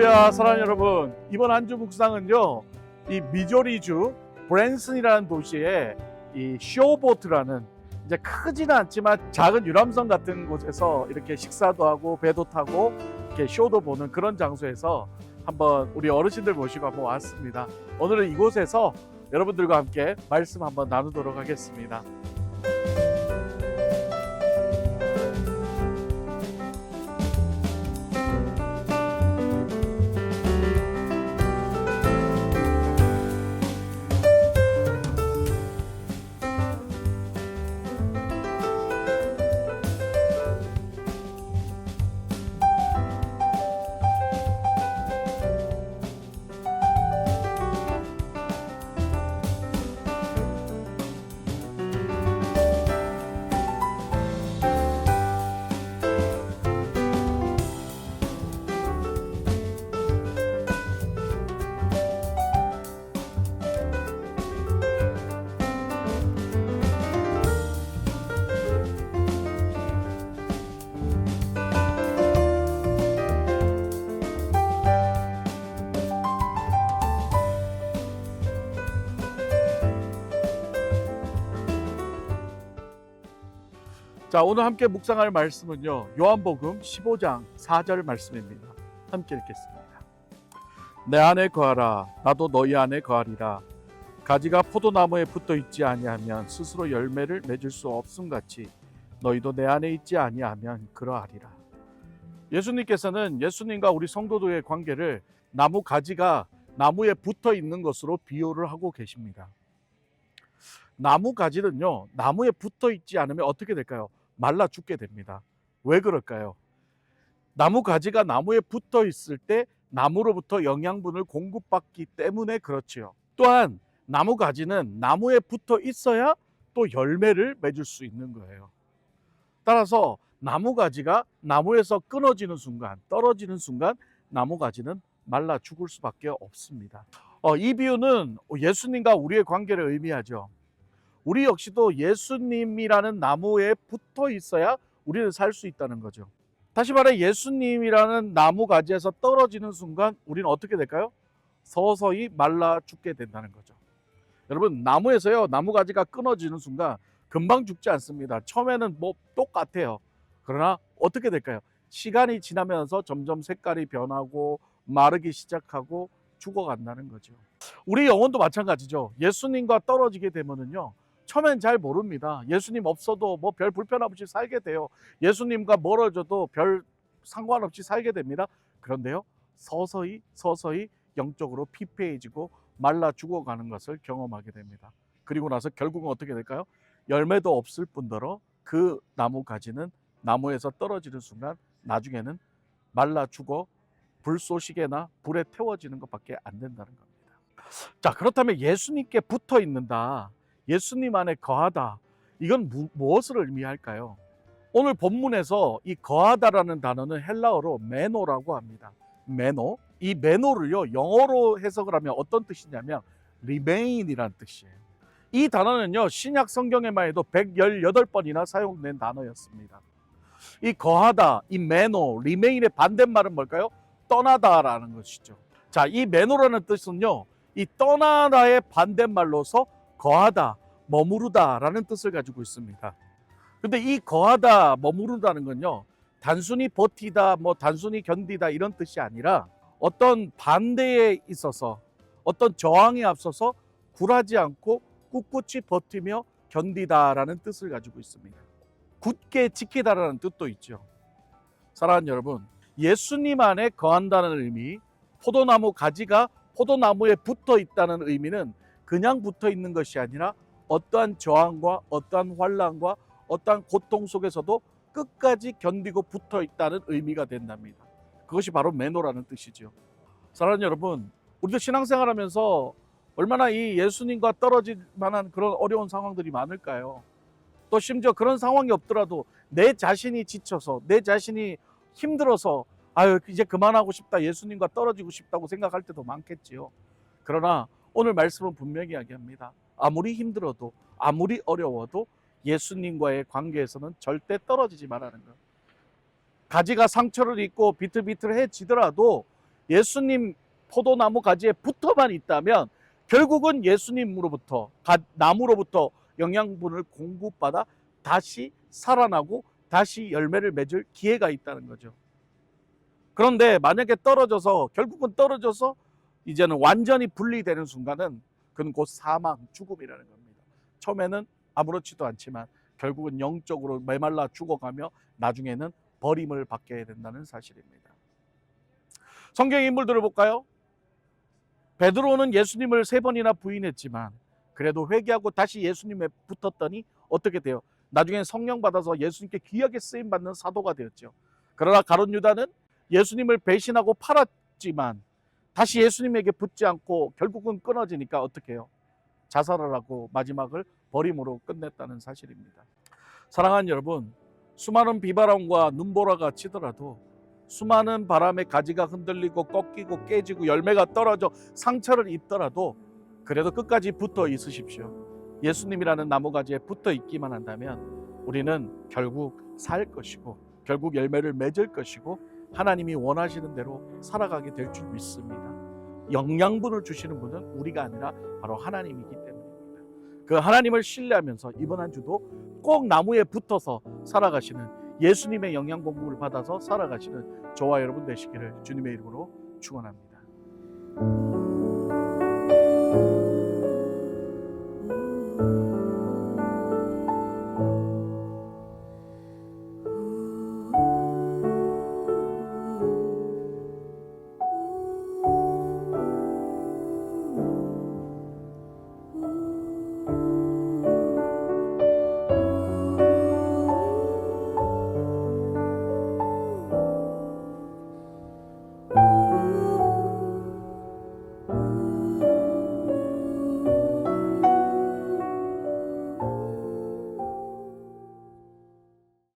할렐루야. 사랑하는 여러분, 이번 한 주 묵상은요, 이 미조리주 브랜슨이라는 도시에 이 쇼보트라는, 이제 크지는 않지만 작은 유람선 같은 곳에서 이렇게 식사도 하고 배도 타고 이렇게 쇼도 보는 그런 장소에서 한번 우리 어르신들 모시고 한번 왔습니다. 오늘은 이곳에서 여러분들과 함께 말씀 한번 나누도록 하겠습니다. 자, 오늘 함께 묵상할 말씀은요, 요한복음 15장 4절 말씀입니다. 함께 읽겠습니다. 내 안에 거하라, 나도 너희 안에 거하리라. 가지가 포도나무에 붙어 있지 아니하면 스스로 열매를 맺을 수 없음 같이 너희도 내 안에 있지 아니하면 그러하리라. 예수님께서는 예수님과 우리 성도들의 관계를 나무 가지가 나무에 붙어 있는 것으로 비유를 하고 계십니다. 나무 가지는요, 나무에 붙어 있지 않으면 어떻게 될까요? 말라 죽게 됩니다. 왜 그럴까요? 나무 가지가 나무에 붙어 있을 때 나무로부터 영양분을 공급받기 때문에 그렇지요. 또한 나무 가지는 나무에 붙어 있어야 또 열매를 맺을 수 있는 거예요. 따라서 나무 가지가 나무에서 끊어지는 순간, 떨어지는 순간 나무 가지는 말라 죽을 수밖에 없습니다. 이 비유는 예수님과 우리의 관계를 의미하죠. 우리 역시도 예수님이라는 나무에 붙어 있어야 우리는 살 수 있다는 거죠. 다시 말해 예수님이라는 나무 가지에서 떨어지는 순간 우리는 어떻게 될까요? 서서히 말라 죽게 된다는 거죠. 여러분, 나무에서요, 나무 가지가 끊어지는 순간 금방 죽지 않습니다. 처음에는 뭐 똑같아요. 그러나 어떻게 될까요? 시간이 지나면서 점점 색깔이 변하고 마르기 시작하고 죽어간다는 거죠. 우리 영혼도 마찬가지죠. 예수님과 떨어지게 되면은요, 처음엔 잘 모릅니다. 예수님 없어도 뭐 별 불편 없이 살게 돼요. 예수님과 멀어져도 별 상관없이 살게 됩니다. 그런데요, 서서히 영적으로 피폐해지고 말라 죽어가는 것을 경험하게 됩니다. 그리고 나서 결국은 어떻게 될까요? 열매도 없을 뿐더러 그 나무 가지는 나무에서 떨어지는 순간 나중에는 말라 죽어 불쏘시개나 불에 태워지는 것밖에 안 된다는 겁니다. 자, 그렇다면 예수님께 붙어 있는다, 예수님 안에 거하다, 이건 무엇을 의미할까요? 오늘 본문에서 이 거하다라는 단어는 헬라어로 메노라고 합니다. 메노. 이 메노를요, 영어로 해석을 하면 어떤 뜻이냐면 remain이라는 뜻이에요. 이 단어는요, 신약 성경에만 해도 118번이나 사용된 단어였습니다. 이 거하다, 이 메노, remain의 반대말은 뭘까요? 떠나다라는 것이죠. 자, 이 메노라는 뜻은요, 이 떠나다의 반대말로서 거하다, 머무르다라는 뜻을 가지고 있습니다. 근데 이 거하다, 머무르다는 건요, 단순히 버티다, 단순히 견디다 이런 뜻이 아니라 어떤 반대에 있어서, 어떤 저항에 앞서서 굴하지 않고 꿋꿋이 버티며 견디다라는 뜻을 가지고 있습니다. 굳게 지키다라는 뜻도 있죠. 사랑하는 여러분, 예수님 안에 거한다는 의미, 포도나무 가지가 포도나무에 붙어 있다는 의미는 그냥 붙어 있는 것이 아니라 어떠한 저항과 어떠한 환난과 어떠한 고통 속에서도 끝까지 견디고 붙어 있다는 의미가 된답니다. 그것이 바로 메노라는 뜻이죠. 사랑하는 여러분, 우리도 신앙생활하면서 얼마나 이 예수님과 떨어질 만한 그런 어려운 상황들이 많을까요? 또 심지어 그런 상황이 없더라도 내 자신이 지쳐서, 내 자신이 힘들어서 이제 그만하고 싶다, 예수님과 떨어지고 싶다고 생각할 때도 많겠지요. 그러나 오늘 말씀은 분명히 이야기합니다. 아무리 힘들어도, 아무리 어려워도 예수님과의 관계에서는 절대 떨어지지 말라는 것. 가지가 상처를 입고 비틀비틀해지더라도 예수님 포도나무 가지에 붙어만 있다면 결국은 예수님으로부터 나무로부터 영양분을 공급받아 다시 살아나고 다시 열매를 맺을 기회가 있다는 거죠. 그런데 만약에 결국은 떨어져서 이제는 완전히 분리되는 순간은 그는 곧 사망, 죽음이라는 겁니다. 처음에는 아무렇지도 않지만 결국은 영적으로 메말라 죽어가며 나중에는 버림을 받게 된다는 사실입니다. 성경 인물들을 볼까요? 베드로는 예수님을 3번이나 부인했지만 그래도 회개하고 다시 예수님에 붙었더니 어떻게 돼요? 나중에 성령 받아서 예수님께 귀하게 쓰임 받는 사도가 되었죠. 그러나 가룟 유다는 예수님을 배신하고 팔았지만 다시 예수님에게 붙지 않고 결국은 끊어지니까 어떻게 해요? 자살을 하고 마지막을 버림으로 끝냈다는 사실입니다. 사랑하는 여러분, 수많은 비바람과 눈보라가 치더라도 수많은 바람에 가지가 흔들리고 꺾이고 깨지고 열매가 떨어져 상처를 입더라도 그래도 끝까지 붙어 있으십시오. 예수님이라는 나무가지에 붙어 있기만 한다면 우리는 결국 살 것이고 결국 열매를 맺을 것이고 하나님이 원하시는 대로 살아가게 될 줄 믿습니다. 영양분을 주시는 분은 우리가 아니라 바로 하나님이기 때문입니다. 그 하나님을 신뢰하면서 이번 한 주도 꼭 나무에 붙어서 살아가시는 예수님의 영양 공급을 받아서 살아가시는 저와 여러분 되시기를 주님의 이름으로 축원합니다.